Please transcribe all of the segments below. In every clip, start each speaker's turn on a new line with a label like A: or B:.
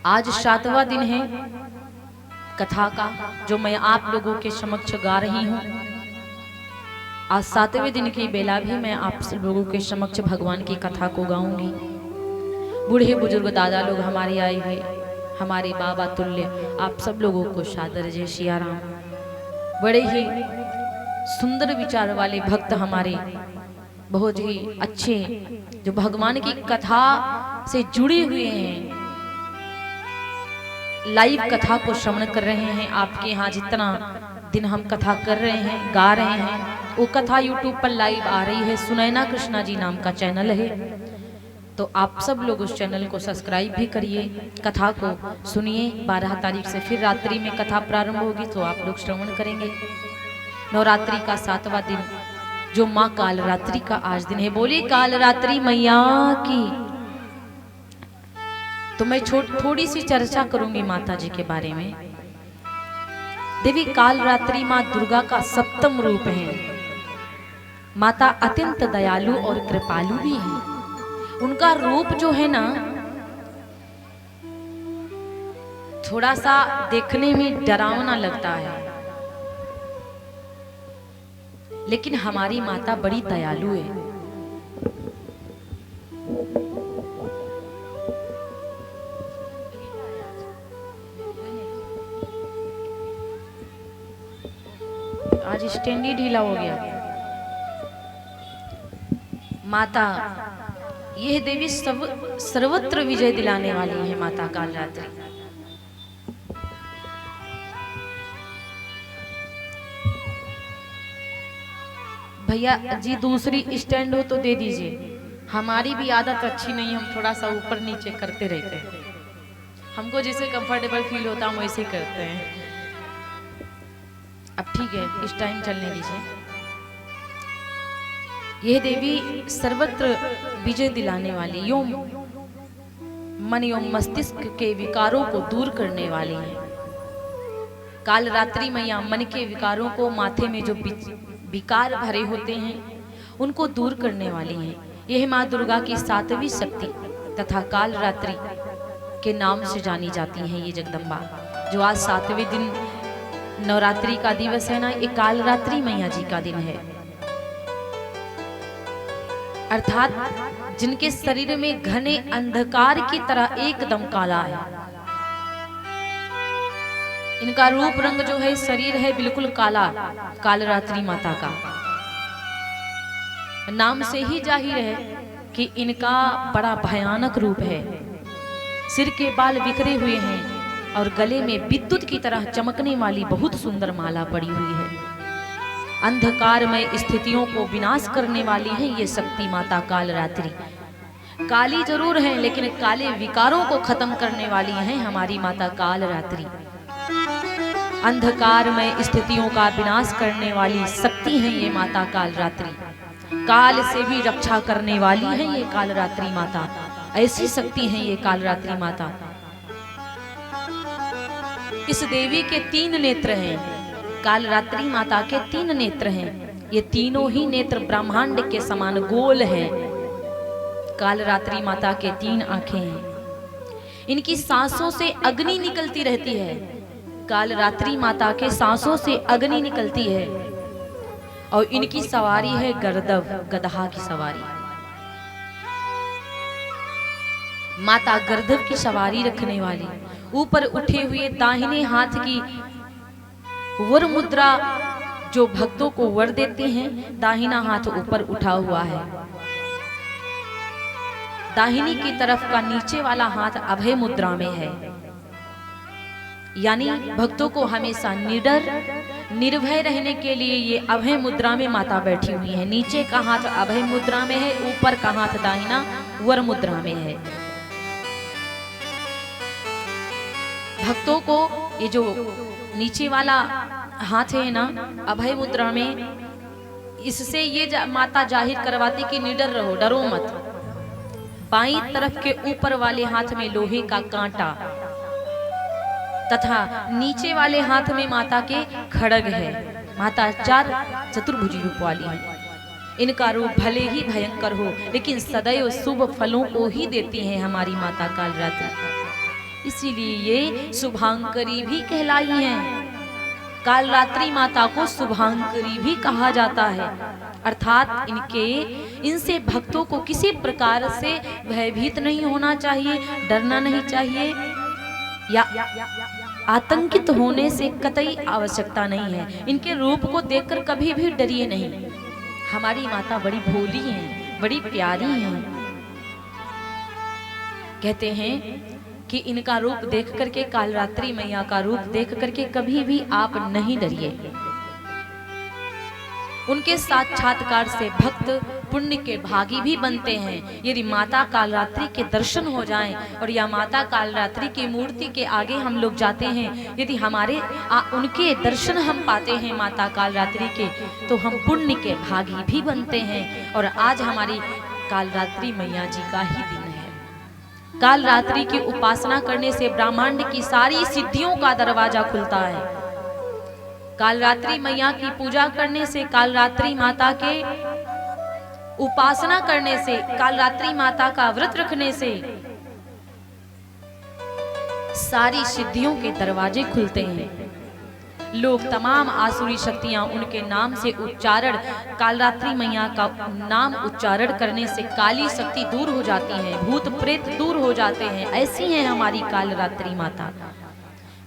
A: आज 7वां दिन है कथा का, जो मैं आप लोगों के समक्ष गा रही हूँ। आज 7वें दिन की बेला भी मैं आप लोगों के समक्ष भगवान की कथा को गाऊंगी। बूढ़े बुजुर्ग दादा लोग हमारे आए हुए, हमारे बाबा तुल्य, आप सब लोगों को सादर जय सिया राम। बड़े ही सुंदर विचार वाले भक्त हमारे, बहुत ही अच्छे, जो भगवान की कथा से जुड़े हुए हैं, लाइव कथा को श्रवण कर रहे हैं। आपके यहाँ जितना दिन हम कथा कर रहे हैं, गा रहे हैं, वो कथा यूट्यूब पर लाइव आ रही है। सुनैना कृष्णा जी नाम का चैनल है, तो आप सब लोग उस चैनल को सब्सक्राइब भी करिए, कथा को सुनिए। 12 तारीख से फिर रात्रि में कथा प्रारंभ होगी, तो आप लोग श्रवण करेंगे। नवरात्रि का 7वां दिन, जो माँ कालरात्रि का आज दिन है। बोली कालरात्रि मैया की। तो मैं थोड़ी सी चर्चा करूंगी माता जी के बारे में। देवी कालरात्रि माँ दुर्गा का 7वां रूप है। माता अत्यंत दयालु और कृपालु भी है। उनका रूप जो है ना, थोड़ा सा देखने में डरावना लगता है, लेकिन हमारी माता बड़ी दयालु है। आज स्टैंड ही ढीला हो गया। माता यह देवी सर्वत्र विजय दिलाने वाली है। माता कालरात्रि भैया जी, दूसरी स्टैंड हो तो दे दीजिए। हमारी भी आदत अच्छी नहीं, हम थोड़ा सा ऊपर नीचे करते रहते हैं। हमको जैसे कंफर्टेबल फील होता हम वैसे करते हैं। अब ठीक है, इस टाइम चलने दीजिए। यह देवी सर्वत्र विजय दिलाने वाली, यो मन एवं मस्तिष्क के विकारों को दूर करने वाली है। कालरात्रि मैया मन के विकारों को, माथे में जो विकार भरे होते हैं, उनको दूर करने वाली हैं। यह माँ दुर्गा की 7वीं शक्ति तथा कालरात्रि के नाम से जानी जाती हैं। ये जगदम्बा, जो आज 7वें दिन नवरात्रि का दिवस है ना, ये कालरात्रि मैया जी का दिन है। अर्थात जिनके शरीर में घने अंधकार की तरह एकदम काला है। इनका रूप रंग जो है, शरीर है बिल्कुल काला। कालरात्रि माता का नाम से ही जाहिर है कि इनका बड़ा भयानक रूप है। सिर के बाल बिखरे हुए हैं और गले में विद्युत की तरह चमकने वाली बहुत सुंदर माला पड़ी हुई है। अंधकार में स्थितियों को विनाश करने वाली है ये शक्ति माता कालरात्रि। काली जरूर है, लेकिन काले विकारों को खत्म करने वाली है हमारी माता कालरात्रि। अंधकार में स्थितियों का विनाश करने वाली शक्ति है ये माता कालरात्रि। काल से भी रक्षा करने वाली है ये कालरात्रि माता। ऐसी शक्ति है ये कालरात्रि माता। इस देवी के 3 नेत्र हैं। कालरात्रि माता के 3 नेत्र हैं। ये तीनों ही नेत्र ब्रह्मांड के समान गोल हैं। कालरात्रि माता के 3 आंखें हैं। इनकी सांसों से अग्नि निकलती रहती है। कालरात्रि माता के सांसों से अग्नि निकलती है। और इनकी सवारी है गर्दभ, गदहा की सवारी। माता गर्दभ की सवारी रखने वाली, ऊपर उठे हुए दाहिने हाथ की वर मुद्रा जो भक्तों को वर देते हैं। दाहिना हाथ ऊपर उठा हुआ है। दाहिनी की तरफ का नीचे वाला हाथ अभय मुद्रा में है। यानी भक्तों को हमेशा निडर निर्भय रहने के लिए ये अभय मुद्रा में माता बैठी हुई है। नीचे का हाथ अभय मुद्रा में है, ऊपर का हाथ दाहिना वर मुद्रा में है। भक्तों को ये जो नीचे वाला हाथ है ना, अभय मुद्रा में, इससे ये माता जाहिर करवाती कि निडर रहो, डरो मत। बाईं तरफ के ऊपर वाले हाथ में लोहे का कांटा तथा नीचे वाले हाथ में माता के खड़ग है। माता 4 चतुर्भुजी रूप वाली है। इनका रूप भले ही भयंकर हो, लेकिन सदैव शुभ फलों को ही देती है हमारी माता कालरात्रि। इसीलिए ये शुभांकरी भी कहलाई हैं। कालरात्रि माता को शुभांकरी भी कहा जाता है, अर्थात इनसे भक्तों को किसी प्रकार से भयभीत नहीं होना चाहिए, डरना नहीं चाहिए या आतंकित होने से कतई आवश्यकता नहीं है। इनके रूप को देखकर कभी भी डरिए नहीं। हमारी माता बड़ी भोली हैं, बड़ी प्यारी हैं। कहते हैं कि इनका रूप देख करके, कालरात्रि मैया का रूप देख करके कभी भी आप नहीं डरिए। उनके साक्षात्कार से भक्त पुण्य के भागी भी बनते हैं। यदि माता कालरात्रि के दर्शन हो जाएं और या माता कालरात्रि की मूर्ति के आगे हम लोग जाते हैं, यदि उनके दर्शन हम पाते हैं माता कालरात्रि के, तो हम पुण्य के भागी भी बनते हैं। और आज हमारी कालरात्रि मैया जी का ही दिन है। कालरात्रि की उपासना करने से ब्रह्मांड की सारी सिद्धियों का दरवाजा खुलता है। कालरात्रि मैया की पूजा करने से, कालरात्रि माता के उपासना करने से, कालरात्रि माता का व्रत रखने से सारी सिद्धियों के दरवाजे खुलते हैं। लोग तमाम आसुरी शक्तियां उनके नाम से उच्चारण, कालरात्रि मैया का नाम उच्चारण करने से काली शक्ति दूर हो जाती है, भूत प्रेत दूर हो जाते हैं। ऐसी है हमारी कालरात्रि माता।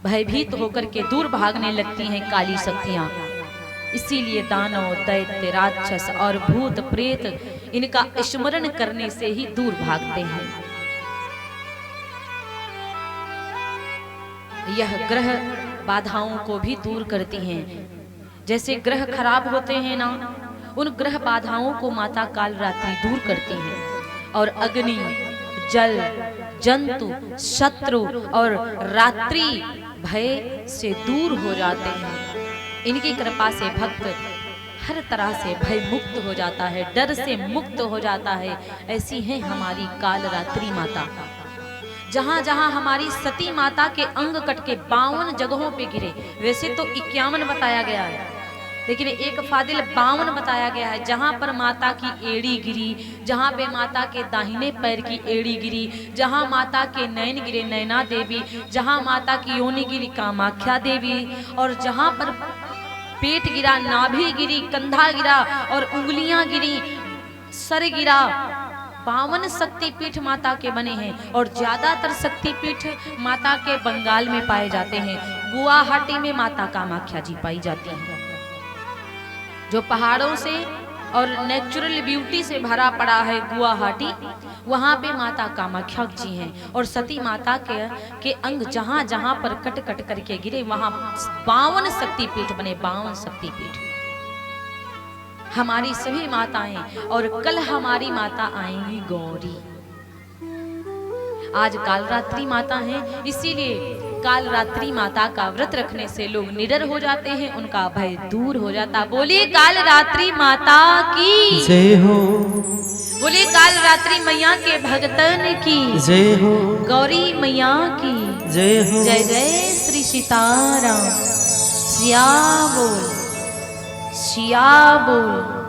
A: भयभीत होकर के दूर भागने लगती हैं काली शक्तियां। इसीलिए दानव, दैत्य, राक्षस और भूत प्रेत इनका स्मरण करने से ही दूर भागते हैं। यह ग्रह बाधाओं को भी दूर करती हैं। जैसे ग्रह खराब होते हैं ना, उन ग्रह बाधाओं को माता कालरात्रि दूर करती हैं। और अग्नि, जल, जंतु, शत्रु और रात्रि भय से दूर हो जाते हैं। इनकी कृपा से भक्त हर तरह से भय मुक्त हो जाता है, डर से मुक्त हो जाता है। ऐसी है हमारी कालरात्रि माता। जहां जहां हमारी सती माता के अंग कट के 52 जगहों पे गिरे, वैसे तो 51 बताया गया है, लेकिन एक फादिल 52 बताया गया है। जहां पर माता की एड़ी गिरी, जहां पे माता के दाहिने पैर की एड़ी गिरी, जहां माता के नयन गिरे नैना देवी, जहां माता की योनि गिरी कामाख्या देवी, और जहां पर पेट गिरा, नाभि गिरी, कंधा गिरा और उंगलियां गिरी, सर गिरा। 52 शक्तिपीठ माता के बने हैं। और ज्यादातर शक्तिपीठ माता के बंगाल में पाए जाते हैं। गुवाहाटी में माता कामाख्या जी पाई जाती हैं, जो पहाड़ों से और नेचुरल ब्यूटी से भरा पड़ा है गुवाहाटी। वहां पे माता कामाख्या जी हैं। और सती माता के अंग जहां जहां पर कट कट करके गिरे, वहां 52 शक्तिपीठ बने। 52 शक्तिपीठ हमारी सभी माताएं। और कल हमारी माता आएंगी गौरी। आज कालरात्रि माता है, इसीलिए कालरात्रि माता का व्रत रखने से लोग निडर हो जाते हैं, उनका भय दूर हो जाता। बोलिए कालरात्रि माता की
B: जय हो,
A: बोलिए कालरात्रि मैया के भगतन की
B: जय हो,
A: गौरी मैया की
B: जय हो।
A: जय जय श्री सीताराम। सिया बोल, सिया बोल।